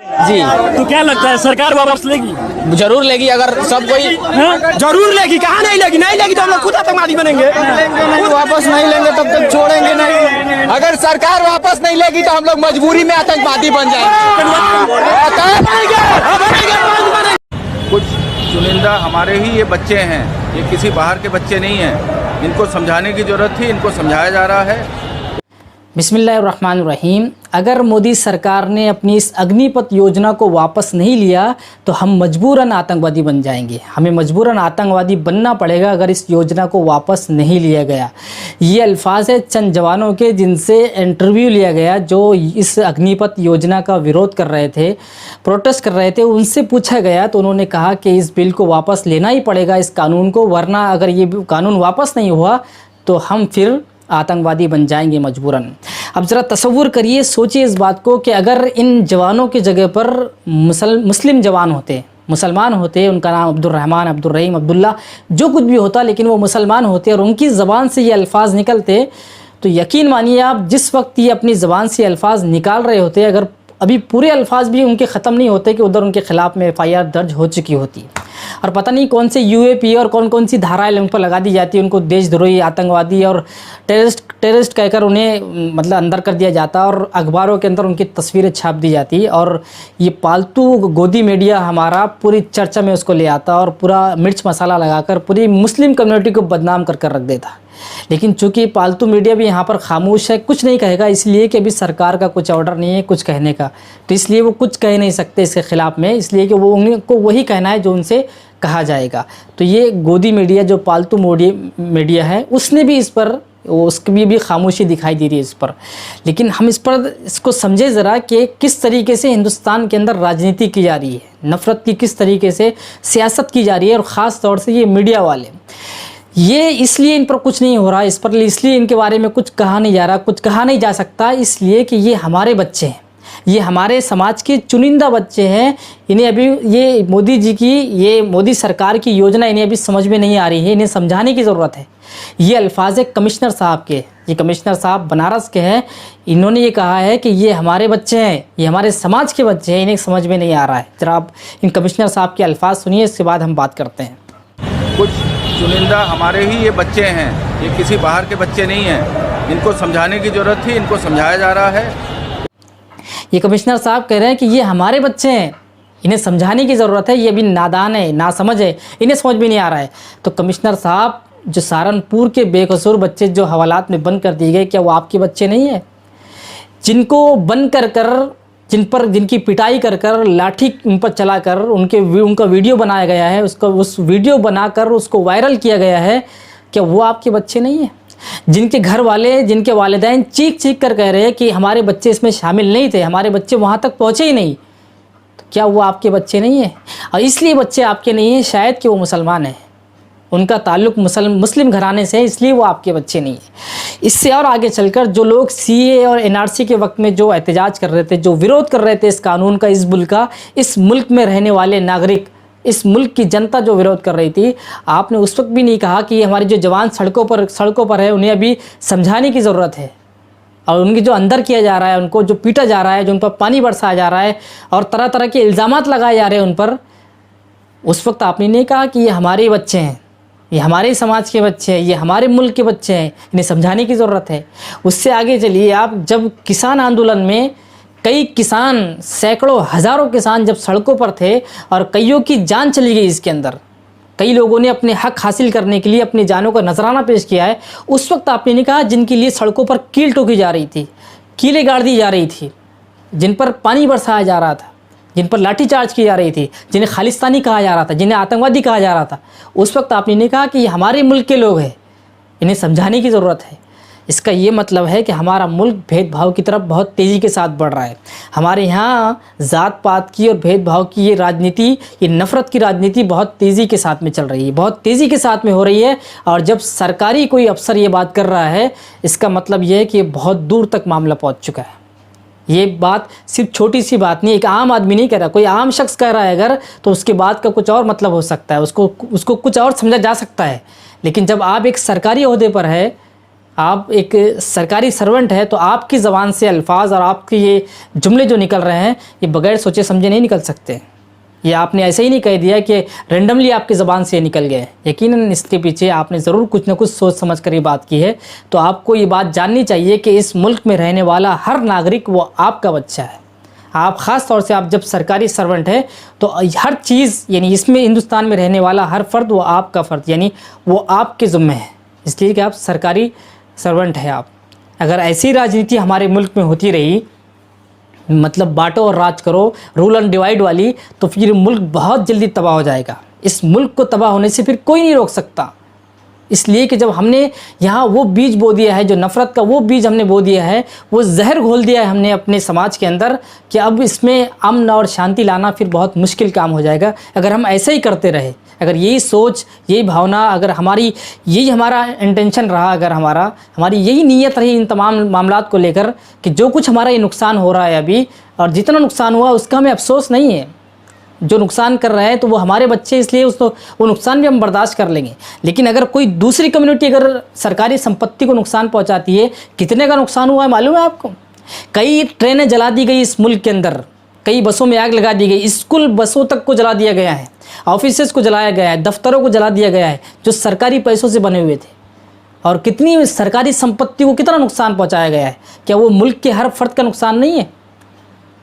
जी तो क्या लगता है सरकार वापस लेगी? जरूर लेगी। अगर सब कोई जरूर लेगी, कहाँ नहीं लेगी? नहीं लेगी तो हम लोग खुद आतंकवादी बनेंगे। वापस नहीं लेंगे तब तक छोड़ेंगे नहीं। अगर सरकार वापस नहीं लेगी तो हम लोग मजबूरी में आतंकवादी बन जाएंगे। कुछ चुनिंदा हमारे ही ये बच्चे हैं, ये किसी बाहर के बच्चे नहीं हैं। इनको समझाने की ज़रूरत थी, इनको समझाया जा रहा है। बिस्मिल्लाहिर्रहमानिर्रहीम। अगर मोदी सरकार ने अपनी इस अग्निपथ योजना को वापस नहीं लिया तो हम मजबूरन आतंकवादी बन जाएंगे। हमें मजबूरन आतंकवादी बनना पड़ेगा अगर इस योजना को वापस नहीं लिया गया। ये अल्फाज है चंद जवानों के जिनसे इंटरव्यू लिया गया, जो इस अग्निपथ योजना का विरोध कर रहे थे, प्रोटेस्ट कर रहे थे। उनसे पूछा गया तो उन्होंने कहा कि इस बिल को वापस लेना ही पड़ेगा, इस कानून को, वरना अगर ये कानून वापस नहीं हुआ तो हम फिर आतंकवादी बन जाएंगे मजबूरन। अब ज़रा तसव्वुर करिए, सोचिए इस बात को कि अगर इन जवानों की जगह पर मुस्लिम जवान होते, मुसलमान होते, उनका नाम अब्दुर्रहमान, अब्दुर्रहीम, अब्दुल्ला, जो कुछ भी होता, लेकिन वो मुसलमान होते और उनकी ज़बान से ये अल्फाज निकलते, तो यकीन मानिए आप, जिस वक्त ये अपनी ज़बान से अल्फाज निकाल रहे होते, अगर अभी पूरे अल्फाज भी उनके ख़त्म नहीं होते कि उधर उनके ख़िलाफ़ में FIR दर्ज हो चुकी होती और पता नहीं कौन से UAP और कौन कौन सी धाराएं उन पर लगा दी जाती, उनको देशद्रोही, आतंकवादी और टेररिस्ट कहकर उन्हें मतलब अंदर कर दिया जाता और अखबारों के अंदर उनकी तस्वीरें छाप दी जाती और ये पालतू गोदी मीडिया हमारा पूरी चर्चा में उसको ले आता और पूरा मिर्च मसाला लगाकर पूरी मुस्लिम कम्युनिटी को बदनाम कर रख देता। लेकिन चूंकि पालतू मीडिया भी यहाँ पर खामोश है, कुछ नहीं कहेगा, इसलिए कि अभी सरकार का कुछ ऑर्डर नहीं है कुछ कहने का, तो इसलिए वो कुछ कह नहीं सकते इसके ख़िलाफ़ में, इसलिए कि वो उनको वही कहना है जो उनसे कहा जाएगा। तो ये गोदी मीडिया, जो पालतू मीडिया है, उसने भी इस पर, उसकी भी खामोशी दिखाई दे रही है इस पर। लेकिन हम इसको समझे ज़रा कि किस तरीके से हिंदुस्तान के अंदर राजनीति की जा रही है, नफ़रत की किस तरीके से सियासत की जा रही है, और ख़ास तौर से ये मीडिया वाले, ये इसलिए इन पर कुछ नहीं हो रहा, इस पर इसलिए इनके बारे में कुछ कहा नहीं जा रहा, कुछ कहा नहीं जा सकता, इसलिए कि ये हमारे बच्चे हैं, ये हमारे समाज के चुनिंदा बच्चे हैं। इन्हें अभी ये मोदी जी की, ये मोदी सरकार की योजना इन्हें अभी समझ में नहीं आ रही है, इन्हें समझाने की ज़रूरत है। ये अल्फाज है कमिश्नर साहब के, ये कमिश्नर साहब बनारस के हैं, इन्होंने ये कहा है कि ये हमारे बच्चे हैं, ये हमारे समाज के बच्चे हैं, इन्हें समझ में नहीं आ रहा है। जरा आप इन कमिश्नर साहब के अल्फाज सुनिए, इसके बाद हम बात करते हैं। कुछ चुनिंदा हमारे ही ये बच्चे हैं, ये किसी बाहर के बच्चे नहीं हैं। इनको समझाने की ज़रूरत थी, इनको समझाया जा रहा है। ये कमिश्नर साहब कह रहे हैं कि ये हमारे बच्चे हैं, इन्हें समझाने की ज़रूरत है, ये अभी नादान है, नासमझ है, इन्हें समझ में नहीं आ रहा है। तो कमिश्नर साहब, जो सहारनपुर के बेकसूर बच्चे जो हवालात में बंद कर दिए गए, क्या वो आपके बच्चे नहीं हैं? जिनको बंद कर जिनकी पिटाई कर लाठी उन पर चलाकर उनका वीडियो बनाया गया है, उस वीडियो बनाकर उसको वायरल किया गया है, क्या वो आपके बच्चे नहीं हैं? जिनके घर वाले, जिनके वालिदैन चीख कर कह रहे हैं कि हमारे बच्चे इसमें शामिल नहीं थे, हमारे बच्चे वहाँ तक पहुँचे ही नहीं, तो क्या वो आपके बच्चे नहीं हैं? और इसलिए बच्चे आपके नहीं हैं शायद कि वो मुसलमान हैं, उनका ताल्लुक़ मुस्लिम घराने से है, इसलिए वो आपके बच्चे नहीं हैं। इससे और आगे चलकर जो लोग CA और NRC के वक्त में जो एहतजाज कर रहे थे, जो विरोध कर रहे थे इस कानून का, इस बिल का, इस मुल्क में रहने वाले नागरिक, इस मुल्क की जनता जो विरोध कर रही थी, आपने उस वक्त भी नहीं कहा कि हमारे जो जवान सड़कों पर है, उन्हें अभी समझाने की ज़रूरत है, और उनके जो अंदर किया जा रहा है, उनको जो पीटा जा रहा है, जो उन पर पानी बरसाया जा रहा है और तरह तरह के इल्ज़ामात लगाए जा रहे हैं उन पर, उस वक्त आपने नहीं कहा कि ये हमारे बच्चे हैं, ये हमारे समाज के बच्चे हैं, ये हमारे मुल्क के बच्चे हैं, इन्हें समझाने की ज़रूरत है। उससे आगे चलिए आप, जब किसान आंदोलन में कई किसान, सैकड़ों हज़ारों किसान जब सड़कों पर थे और कईयों की जान चली गई इसके अंदर, कई लोगों ने अपने हक हासिल करने के लिए अपनी जानों का नजराना पेश किया है, उस वक्त आपने नहीं कहा जिनके लिए सड़कों पर कील ठोकी जा रही थी, कीलें गाड़ दी जा रही थी, जिन पर पानी बरसाया जा रहा था, जिन पर लाठीचार्ज की जा रही थी, जिन्हें खालिस्तानी कहा जा रहा था, जिन्हें आतंकवादी कहा जा रहा था, उस वक्त आपने नहीं कहा कि ये हमारे मुल्क के लोग हैं, इन्हें समझाने की ज़रूरत है। इसका ये मतलब है कि हमारा मुल्क भेदभाव की तरफ बहुत तेज़ी के साथ बढ़ रहा है। हमारे यहाँ ज़ात पात की और भेदभाव की ये राजनीति, ये नफ़रत की राजनीति बहुत तेज़ी के साथ में चल रही है, बहुत तेज़ी के साथ में हो रही है। और जब सरकारी कोई अफसर ये बात कर रहा है, इसका मतलब ये है कि ये बहुत दूर तक मामला पहुँच चुका है। ये बात सिर्फ छोटी सी बात नहीं, एक आम आदमी नहीं कह रहा, कोई आम शख्स कह रहा है अगर, तो उसके बात का कुछ और मतलब हो सकता है, उसको कुछ और समझा जा सकता है। लेकिन जब आप एक सरकारी ओहदे पर है आप एक सरकारी सर्वेंट है, तो आपकी ज़बान से अल्फाज और आपके ये जुमले जो निकल रहे हैं ये बगैर सोचे समझे नहीं निकल सकते। ये आपने ऐसे ही नहीं कह दिया कि रेंडमली आपकी ज़बान से निकल गए। यकीनन इसके पीछे आपने ज़रूर कुछ ना कुछ सोच समझ कर ये बात की है। तो आपको ये बात जाननी चाहिए कि इस मुल्क में रहने वाला हर नागरिक वो आपका बच्चा है। आप ख़ास तौर से आप जब सरकारी सर्वेंट है तो हर चीज़ यानी इसमें हिंदुस्तान में रहने वाला हर फ़र्द वो आपका फ़र्द यानी वो आपके ज़िम्मे है, इसलिए कि आप सरकारी सर्वेंट है आप। अगर ऐसी राजनीति हमारे मुल्क में होती रही, मतलब बांटो और राज करो, रूल एंड डिवाइड वाली, तो फिर मुल्क बहुत जल्दी तबाह हो जाएगा। इस मुल्क को तबाह होने से फिर कोई नहीं रोक सकता। इसलिए कि जब हमने यहाँ वो बीज बो दिया है, जो नफ़रत का वो बीज हमने बो दिया है, वो जहर घोल दिया है हमने अपने समाज के अंदर, कि अब इसमें अमन और शांति लाना फिर बहुत मुश्किल काम हो जाएगा। अगर हम ऐसे ही करते रहे, अगर यही सोच, यही भावना, अगर यही हमारा इंटेंशन रहा, अगर हमारी यही नीयत रही इन तमाम मामलात को लेकर कि जो कुछ हमारा ये नुकसान हो रहा है अभी, और जितना नुकसान हुआ उसका हमें अफसोस नहीं है। जो नुकसान कर रहे हैं तो वो हमारे बच्चे, इसलिए वो नुकसान भी हम बर्दाश्त कर लेंगे। लेकिन अगर कोई दूसरी कम्युनिटी अगर सरकारी संपत्ति को नुकसान पहुंचाती है, कितने का नुकसान हुआ है मालूम है आपको? कई ट्रेनें जला दी गई इस मुल्क के अंदर, कई बसों में आग लगा दी गई, स्कूल बसों तक को जला दिया गया है, ऑफिसेस को जलाया गया है, दफ्तरों को जला दिया गया है जो सरकारी पैसों से बने हुए थे। और कितनी सरकारी संपत्ति को कितना नुकसान पहुँचाया गया है। क्या वो मुल्क के हर फर्द का नुकसान नहीं है?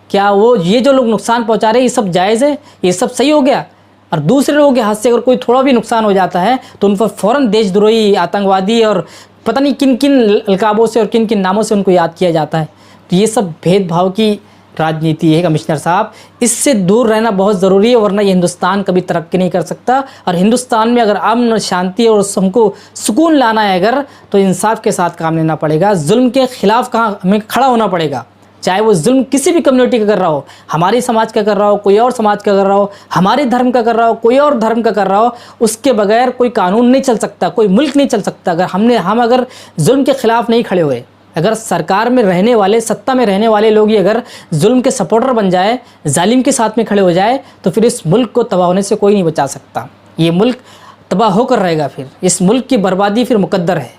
क्या वो ये जो लोग नुकसान पहुंचा रहे हैं ये सब जायज़ है? ये सब सही हो गया? और दूसरे लोगों के हाथ से अगर कोई थोड़ा भी नुकसान हो जाता है तो उन पर फ़ौरन देशद्रोही, आतंकवादी और पता नहीं किन किन अलकाबों से और किन किन नामों से उनको याद किया जाता है। तो ये सब भेदभाव की राजनीति है कमिश्नर साहब, इससे दूर रहना बहुत ज़रूरी है, वरना ये हिंदुस्तान कभी तरक्की नहीं कर सकता। और हिंदुस्तान में अगर अमन, शांति और हमको सुकून लाना है अगर, तो इंसाफ के साथ काम लेना पड़ेगा, जुल्म के ख़िलाफ़ हमें खड़ा होना पड़ेगा। चाहे वो जुल्म किसी भी कम्युनिटी का कर रहा हो, हमारी समाज का कर रहा हो, कोई और समाज का कर रहा हो, हमारे धर्म का कर रहा हो, कोई और धर्म का कर रहा हो, उसके बगैर कोई कानून नहीं चल सकता, कोई मुल्क नहीं चल सकता। अगर हम अगर जुल्म के ख़िलाफ़ नहीं खड़े हुए, अगर सरकार में रहने वाले, सत्ता में रहने वाले लोग ही अगर जुल्म के सपोर्टर बन जाए, जालिम के साथ में खड़े हो जाए, तो फिर इस मुल्क को तबाह होने से कोई नहीं बचा सकता। ये मुल्क तबाह होकर रहेगा। फिर इस मुल्क की बर्बादी फिर मुकद्दर है,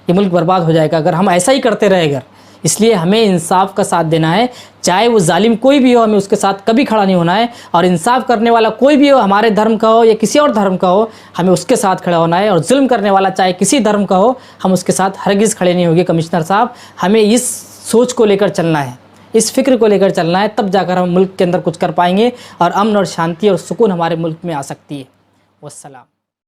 ये मुल्क बर्बाद हो जाएगा अगर हम ऐसा ही करते रहे अगर। इसलिए हमें इंसाफ का साथ देना है, चाहे वो जालिम कोई भी हो, हमें उसके साथ कभी खड़ा नहीं होना है। और इंसाफ करने वाला कोई भी हो, हमारे धर्म का हो या किसी और धर्म का हो, हमें उसके साथ खड़ा होना है। और जुल्म करने वाला चाहे किसी धर्म का हो, हम उसके साथ हरगिज़ खड़े नहीं होंगे। कमिश्नर साहब, हमें इस सोच को लेकर चलना है, इस फिक्र को लेकर चलना है, तब जाकर हम मुल्क के अंदर कुछ कर पाएंगे और अमन और शांति और सुकून हमारे मुल्क में आ सकती है। वस्सलाम।